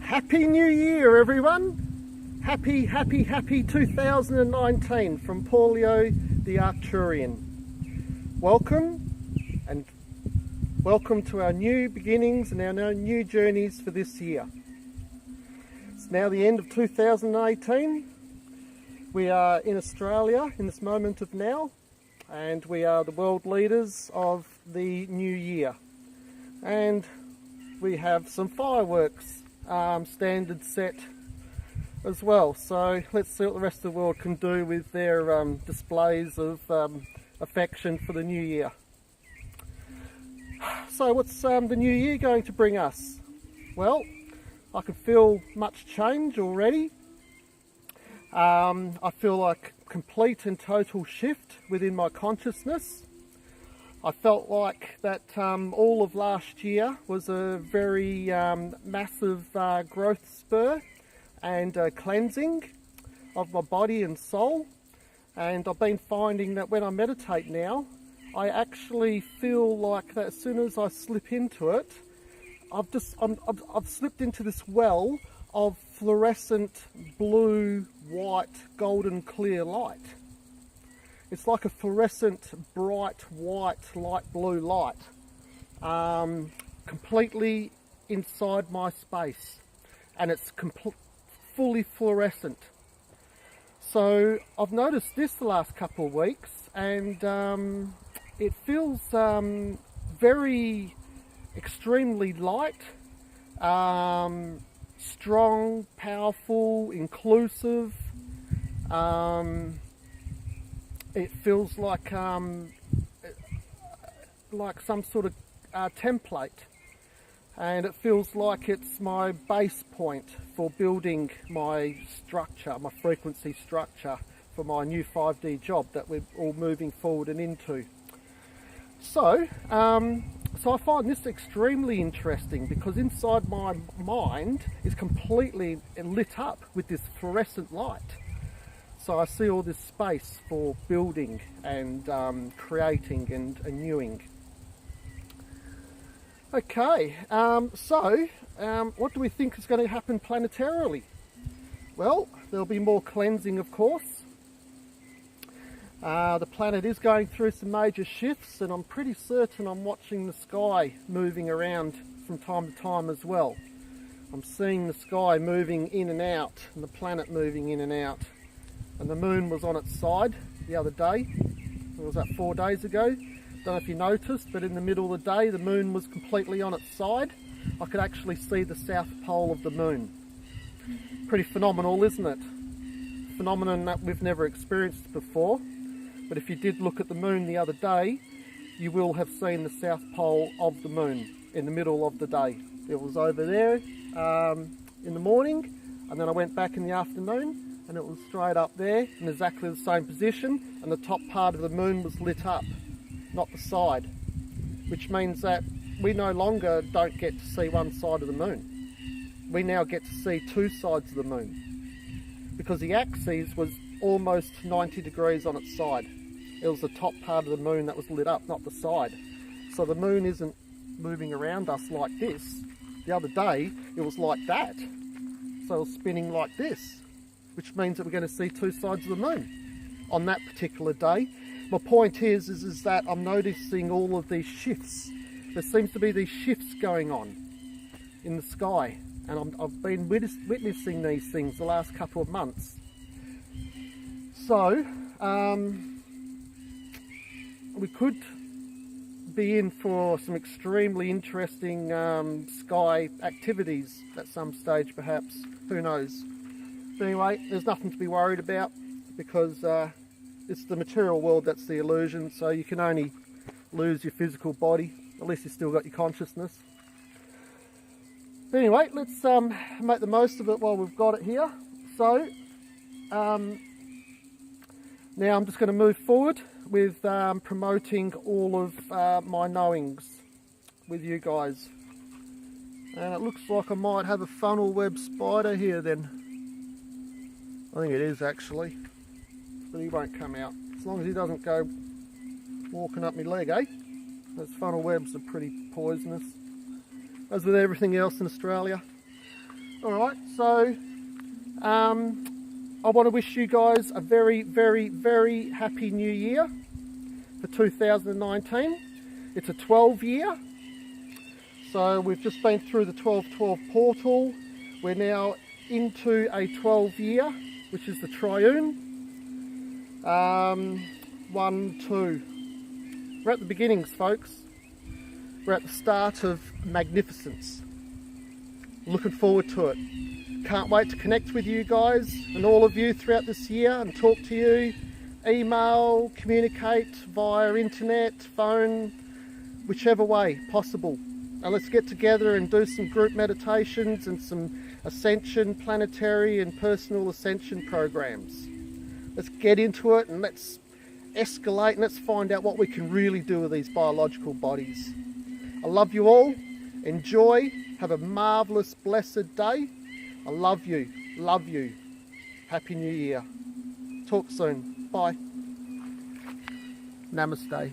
Happy New Year, everyone! Happy 2019 from Paulio the Arcturian. Welcome to our new beginnings and our new journeys for this year. It's now the end of 2018. We are in Australia in this moment of now, and we are the world leaders of the new year. And we have some fireworks standard set as well, so let's see what the rest of the world can do with their displays of affection for the new year. So what's the new year going to bring us? Well, I can feel much change already. I feel like complete and total shift within my consciousness. I felt like that all of last year was a very massive growth spur and cleansing of my body and soul. And I've been finding that when I meditate now, I actually feel like that as soon as I slip into it, I've slipped into this well of fluorescent blue, white, golden clear light. It's like a fluorescent, bright, white, light blue light, completely inside my space, and it's fully fluorescent. So I've noticed this the last couple of weeks, and it feels very extremely light, strong, powerful, inclusive. It feels like some sort of template, and it feels like it's my base point for building my structure, my frequency structure for my new 5D job that we're all moving forward and into. So I find this extremely interesting because inside my mind is completely lit up with this fluorescent light. So I see all this space for building and creating and renewing. Okay, what do we think is going to happen planetarily? Well, there'll be more cleansing, of course. The planet is going through some major shifts, and I'm pretty certain I'm watching the sky moving around from time to time as well. I'm seeing the sky moving in and out, and the planet moving in and out. And the moon was on its side the other day. It was that 4 days ago. Don't know if you noticed, but in the middle of the day the moon was completely on its side. I could actually see the south pole of the moon. Pretty phenomenal, isn't it? Phenomenon that we've never experienced before. But if you did look at the moon the other day, you will have seen the south pole of the moon in the middle of the day. It was over there in the morning, and then I went back in the afternoon, and it was straight up there in exactly the same position, and the top part of the moon was lit up, not the side, which means that we no longer don't get to see one side of the moon. We now get to see two sides of the moon, because the axis was almost 90 degrees on its side. It was the top part of the moon that was lit up, not the side. So the moon isn't moving around us like this. The other day it was like that, so it was spinning like this, which means that we're going to see two sides of the moon on that particular day. My point is that I'm noticing all of these shifts. There seems to be these shifts going on in the sky, and I've been witnessing these things the last couple of months. So we could be in for some extremely interesting sky activities at some stage, perhaps. Who knows? But anyway, there's nothing to be worried about, because it's the material world that's the illusion, so you can only lose your physical body. At least you've still got your consciousness. But anyway, let's make the most of it while we've got it here. So now I'm just going to move forward with promoting all of my knowings with you guys. And it looks like I might have a funnel web spider here then. I think it is actually, but he won't come out. As long as he doesn't go walking up my leg, eh? Those funnel webs are pretty poisonous, as with everything else in Australia. Alright, so I want to wish you guys a very, very, very happy new year for 2019. It's a 12 year. So we've just been through the 12-12 portal. We're now into a 12 year, which is the triune. 1, 2. We're at the beginnings, folks. We're at the start of magnificence. Looking forward to it. Can't wait to connect with you guys and all of you throughout this year and talk to you, email, communicate via internet, phone, whichever way possible. And let's get together and do some group meditations and some ascension, planetary and personal ascension programs. Let's get into it and let's escalate and let's find out what we can really do with these biological bodies. I love you all. Enjoy. Have a marvellous, blessed day. I love you. Love you. Happy New Year. Talk soon. Bye. Namaste.